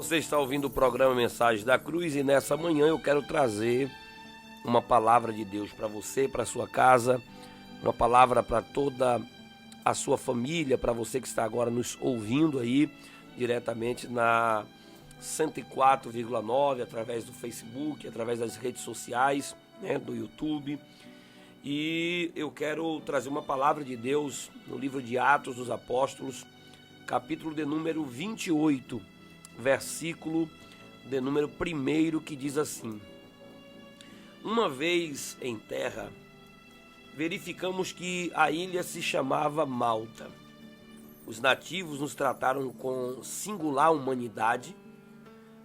Você está ouvindo o programa Mensagem da Cruz e nessa manhã eu quero trazer uma palavra de Deus para você, para sua casa, uma palavra para toda a sua família, para você que está agora nos ouvindo aí diretamente na 104,9 através do Facebook, através das redes sociais, do YouTube. E eu quero trazer uma palavra de Deus no livro de Atos dos Apóstolos, capítulo de número 28, versículo de número 1, que diz assim: Uma vez em terra, verificamos que a ilha se chamava Malta. Os nativos nos trataram com singular humanidade,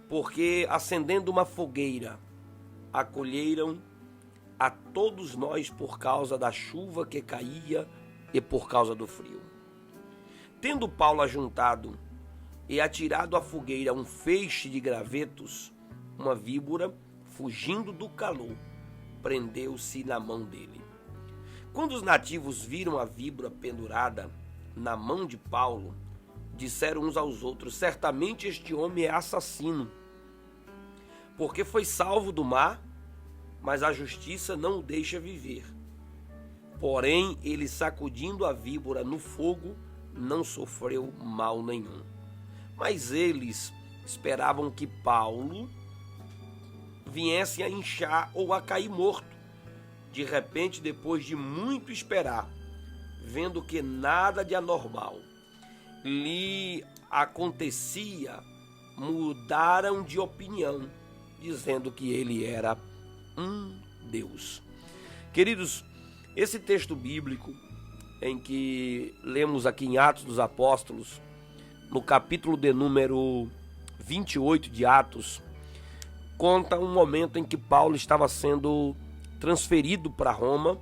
porque, acendendo uma fogueira, acolheram a todos nós por causa da chuva que caía e por causa do frio. Tendo Paulo ajuntado e atirado à fogueira um feixe de gravetos, uma víbora, fugindo do calor, prendeu-se na mão dele. Quando os nativos viram a víbora pendurada na mão de Paulo, disseram uns aos outros: certamente este homem é assassino, porque foi salvo do mar, mas a justiça não o deixa viver. Porém, ele, sacudindo a víbora no fogo, não sofreu mal nenhum. Mas eles esperavam que Paulo viesse a inchar ou a cair morto. De repente, depois de muito esperar, vendo que nada de anormal lhe acontecia, mudaram de opinião, dizendo que ele era um Deus. Queridos, esse texto bíblico em que lemos aqui em Atos dos Apóstolos, no capítulo de número 28 de Atos, conta um momento em que Paulo estava sendo transferido para Roma.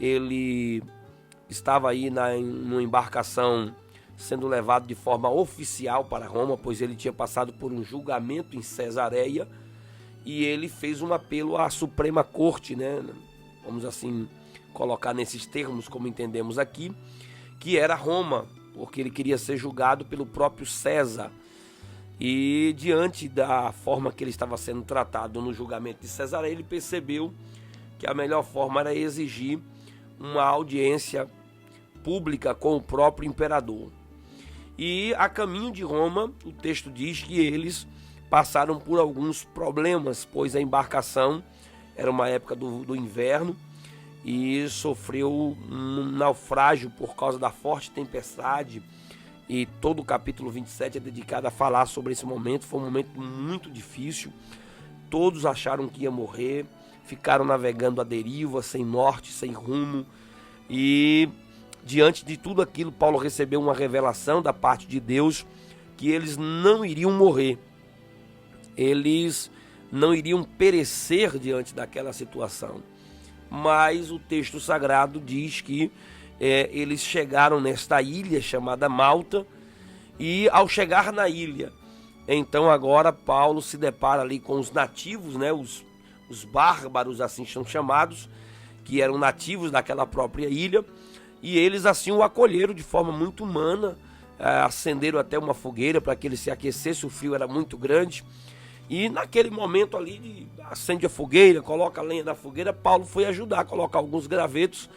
Ele estava aí numa embarcação sendo levado de forma oficial para Roma, pois ele tinha passado por um julgamento em Cesareia e ele fez um apelo à Suprema Corte, vamos assim colocar nesses termos como entendemos aqui, que era Roma, porque ele queria ser julgado pelo próprio César. E diante da forma que ele estava sendo tratado no julgamento de Cesareia, ele percebeu que a melhor forma era exigir uma audiência pública com o próprio imperador. E a caminho de Roma, o texto diz que eles passaram por alguns problemas, pois a embarcação era uma época do inverno e sofreu um naufrágio por causa da forte tempestade. E todo o capítulo 27 é dedicado a falar sobre esse momento. Foi um momento muito difícil, todos acharam que ia morrer, ficaram navegando à deriva, sem norte, sem rumo. E diante de tudo aquilo, Paulo recebeu uma revelação da parte de Deus que eles não iriam morrer, eles não iriam perecer diante daquela situação. Mas o texto sagrado diz que eles chegaram nesta ilha chamada Malta, e ao chegar na ilha, então agora Paulo se depara ali com os nativos, os bárbaros, assim são chamados, que eram nativos daquela própria ilha, e eles assim o acolheram de forma muito humana, acenderam até uma fogueira para que ele se aquecesse, o frio era muito grande. E naquele momento ali, acende a fogueira, coloca a lenha na fogueira, Paulo foi ajudar a colocar alguns gravetos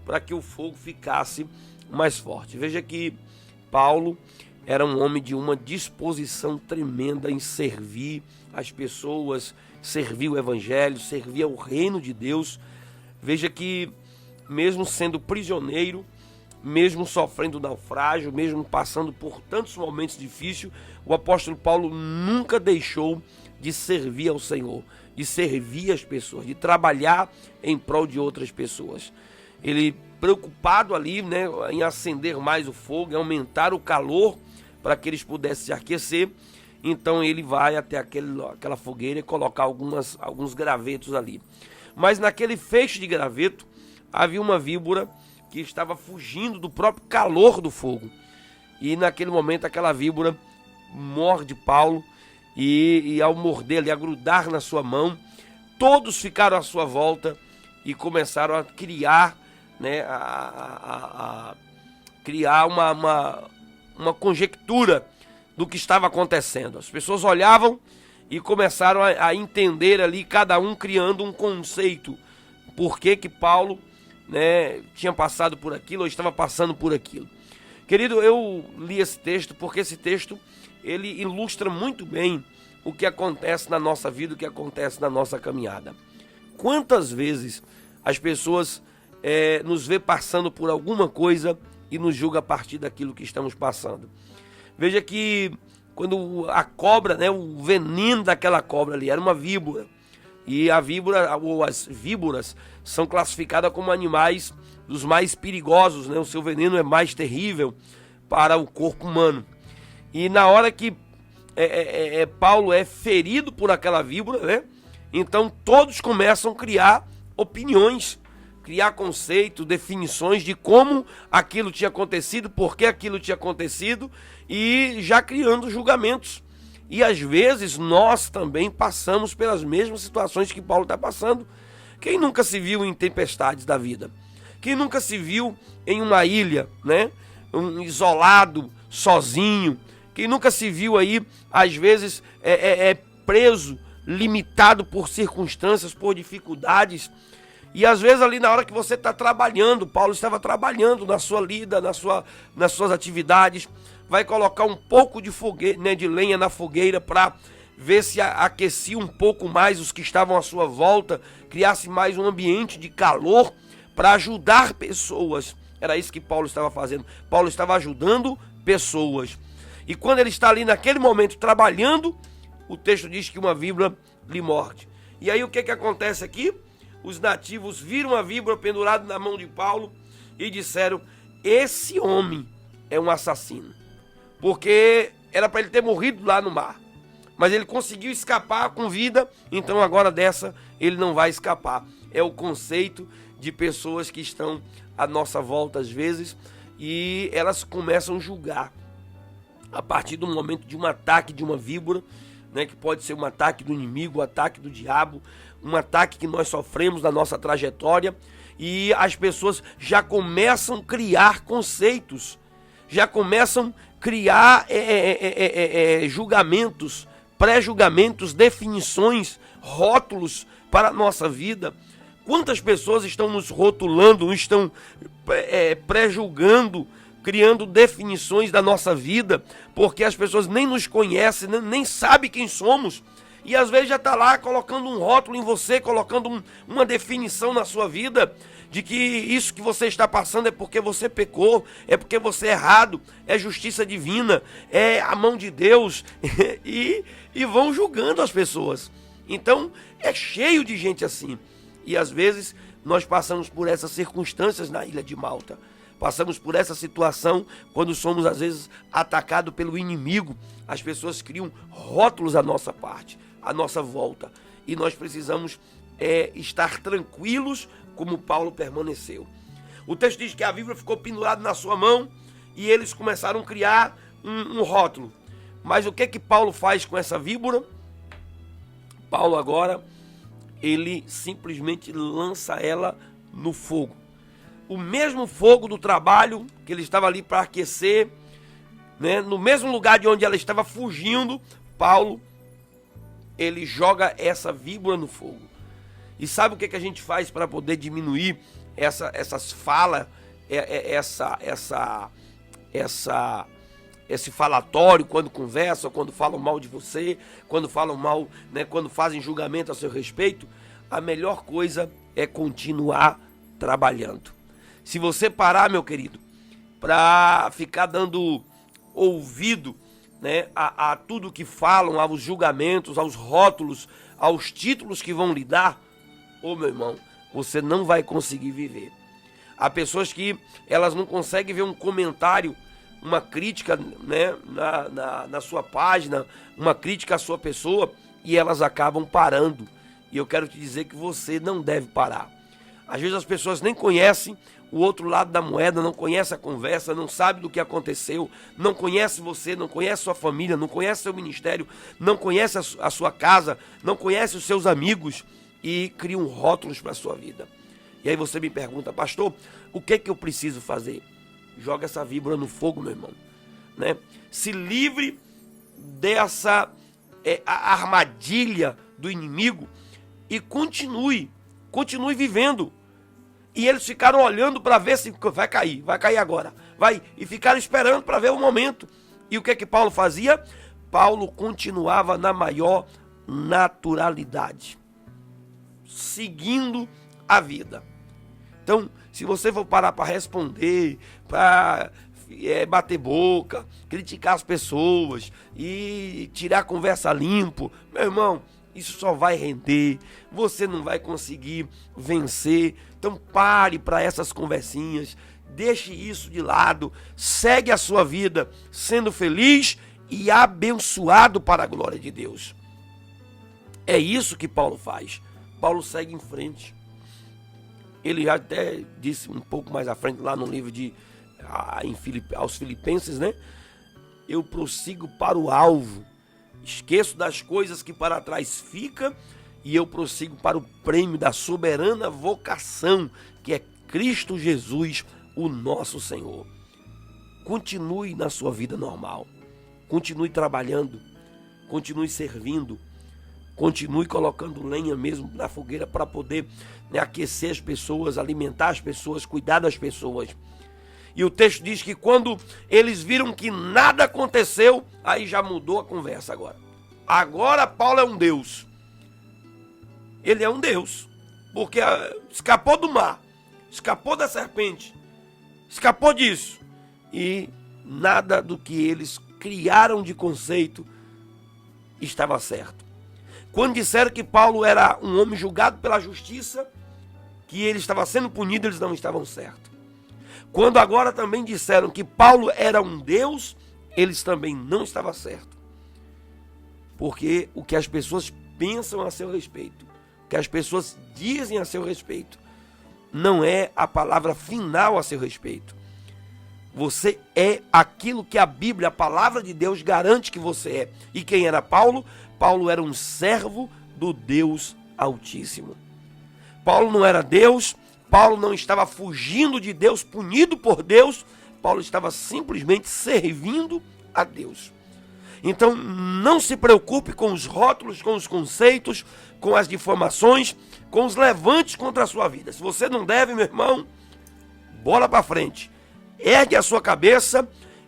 para que o fogo ficasse mais forte. Veja que Paulo era um homem de uma disposição tremenda em servir as pessoas, servir o evangelho, servir ao reino de Deus. Veja que mesmo sendo prisioneiro, mesmo sofrendo naufrágio, mesmo passando por tantos momentos difíceis, o apóstolo Paulo nunca deixou de servir ao Senhor, de servir as pessoas, de trabalhar em prol de outras pessoas. Ele preocupado ali, em acender mais o fogo, em aumentar o calor para que eles pudessem se aquecer, então ele vai até aquela fogueira e colocar alguns gravetos ali. Mas naquele feixe de graveto havia uma víbora que estava fugindo do próprio calor do fogo. E naquele momento aquela víbora morde Paulo e ao morder ali, a grudar na sua mão, todos ficaram à sua volta e começaram a criar, criar uma conjectura do que estava acontecendo. As pessoas olhavam e começaram a entender ali, cada um criando um conceito. Por que que Paulo, né, tinha passado por aquilo ou estava passando por aquilo. Querido, eu li esse texto porque esse texto ele ilustra muito bem o que acontece na nossa vida, o que acontece na nossa caminhada. Quantas vezes as pessoas nos vê passando por alguma coisa e nos julga a partir daquilo que estamos passando. Veja que quando a cobra, né, o veneno daquela cobra ali era uma víbora. E a víbora, ou as víboras, são classificadas como animais dos mais perigosos, né? O seu veneno é mais terrível para o corpo humano. E na hora que Paulo é ferido por aquela víbora, né? Então todos começam a criar opiniões, criar conceitos, definições de como aquilo tinha acontecido, por que aquilo tinha acontecido, e já criando julgamentos. E às vezes nós também passamos pelas mesmas situações que Paulo está passando. Quem nunca se viu em tempestades da vida? Quem nunca se viu em uma ilha, né? Isolado, sozinho? Quem nunca se viu aí, às vezes, preso, limitado por circunstâncias, por dificuldades? E às vezes ali na hora que você está trabalhando, Paulo estava trabalhando na sua lida, nas suas atividades, vai colocar um pouco de fogueira, né, de lenha na fogueira para ver se aquecia um pouco mais os que estavam à sua volta, criasse mais um ambiente de calor para ajudar pessoas. Era isso que Paulo estava fazendo. Paulo estava ajudando pessoas. E quando ele está ali naquele momento trabalhando, o texto diz que uma víbora lhe morde. E aí o que acontece aqui? Os nativos viram a víbora pendurada na mão de Paulo e disseram: esse homem é um assassino. Porque era para ele ter morrido lá no mar. Mas ele conseguiu escapar com vida, então agora dessa ele não vai escapar. É o conceito de pessoas que estão à nossa volta às vezes e elas começam a julgar a partir do momento de um ataque de uma víbora, né, que pode ser um ataque do inimigo, um ataque do diabo, um ataque que nós sofremos na nossa trajetória, e as pessoas já começam a criar conceitos, já começam a criar julgamentos, pré-julgamentos, definições, rótulos para a nossa vida. Quantas pessoas estão nos rotulando, estão pré-julgando, criando definições da nossa vida, porque as pessoas nem nos conhecem, nem sabem quem somos, e às vezes já está lá colocando um rótulo em você, colocando uma definição na sua vida, de que isso que você está passando é porque você pecou, é porque você é errado, é justiça divina, é a mão de Deus, e vão julgando as pessoas. Então é cheio de gente assim, e às vezes nós passamos por essas circunstâncias na ilha de Malta. Passamos por essa situação quando somos às vezes atacados pelo inimigo. As pessoas criam rótulos à nossa parte, à nossa volta. E nós precisamos estar tranquilos como Paulo permaneceu. O texto diz que a víbora ficou pendurada na sua mão e eles começaram a criar um rótulo. Mas o que Paulo faz com essa víbora? Paulo agora, ele simplesmente lança ela no fogo. O mesmo fogo do trabalho que ele estava ali para aquecer, né? No mesmo lugar de onde ela estava fugindo, Paulo, ele joga essa víbora no fogo. E sabe o que a gente faz para poder diminuir essas falas, esse falatório quando conversam, quando falam mal de você, quando falam mal, né, quando fazem julgamento a seu respeito? A melhor coisa é continuar trabalhando. Se você parar, meu querido, para ficar dando ouvido, né, a tudo que falam, aos julgamentos, aos rótulos, aos títulos que vão lhe dar, meu irmão, você não vai conseguir viver. Há pessoas que elas não conseguem ver um comentário, uma crítica, né, na sua página, uma crítica à sua pessoa, e elas acabam parando. E eu quero te dizer que você não deve parar. Às vezes as pessoas nem conhecem o outro lado da moeda, não conhecem a conversa, não sabem do que aconteceu, não conhece você, não conhece sua família, não conhece seu ministério, não conhece a sua casa, não conhece os seus amigos e criam rótulos para a sua vida. E aí você me pergunta: pastor, o que eu preciso fazer? Joga essa víbora no fogo, meu irmão, né? Se livre dessa a armadilha do inimigo e continue vivendo. E eles ficaram olhando para ver se vai cair agora, e ficaram esperando para ver o momento. E o que é que Paulo fazia? Paulo continuava na maior naturalidade, seguindo a vida. Então, se você for parar para responder, para bater boca, criticar as pessoas e tirar a conversa limpo, meu irmão, isso só vai render, você não vai conseguir vencer. Então pare para essas conversinhas, deixe isso de lado, segue a sua vida sendo feliz e abençoado para a glória de Deus. É isso que Paulo faz. Paulo segue em frente. Ele já até disse um pouco mais à frente lá no livro aos Filipenses, né? Eu prossigo para o alvo, esqueço das coisas que para trás ficam e eu prossigo para o prêmio da soberana vocação, que é Cristo Jesus, o nosso Senhor. Continue na sua vida normal, continue trabalhando, continue servindo, continue colocando lenha mesmo na fogueira para poder aquecer as pessoas, alimentar as pessoas, cuidar das pessoas. E o texto diz que quando eles viram que nada aconteceu, aí já mudou a conversa agora. Agora Paulo é um Deus. Ele é um Deus, porque escapou do mar, escapou da serpente, escapou disso. E nada do que eles criaram de conceito estava certo. Quando disseram que Paulo era um homem julgado pela justiça, que ele estava sendo punido, eles não estavam certos. Quando agora também disseram que Paulo era um Deus, eles também não estavam certos. Porque o que as pessoas pensam a seu respeito, o que as pessoas dizem a seu respeito, não é a palavra final a seu respeito. Você é aquilo que a Bíblia, a palavra de Deus, garante que você é. E quem era Paulo? Paulo era um servo do Deus Altíssimo. Paulo não era Deus, Paulo não estava fugindo de Deus, punido por Deus, Paulo estava simplesmente servindo a Deus. Então não se preocupe com os rótulos, com os conceitos, com as difamações, com os levantes contra a sua vida. Se você não deve, meu irmão, bola para frente. Ergue a sua cabeça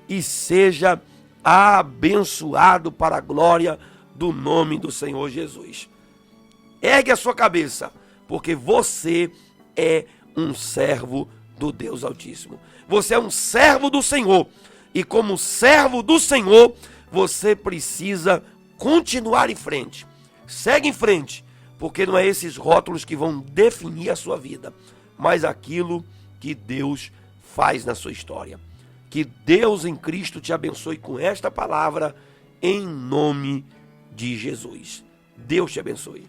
e seja abençoado para a glória do nome do Senhor Jesus. Ergue a sua cabeça, porque você é um servo do Deus Altíssimo. Você é um servo do Senhor. E como servo do Senhor, você precisa continuar em frente. Segue em frente, porque não é esses rótulos que vão definir a sua vida, mas aquilo que Deus faz na sua história. Que Deus em Cristo te abençoe com esta palavra, em nome de Jesus. Deus te abençoe.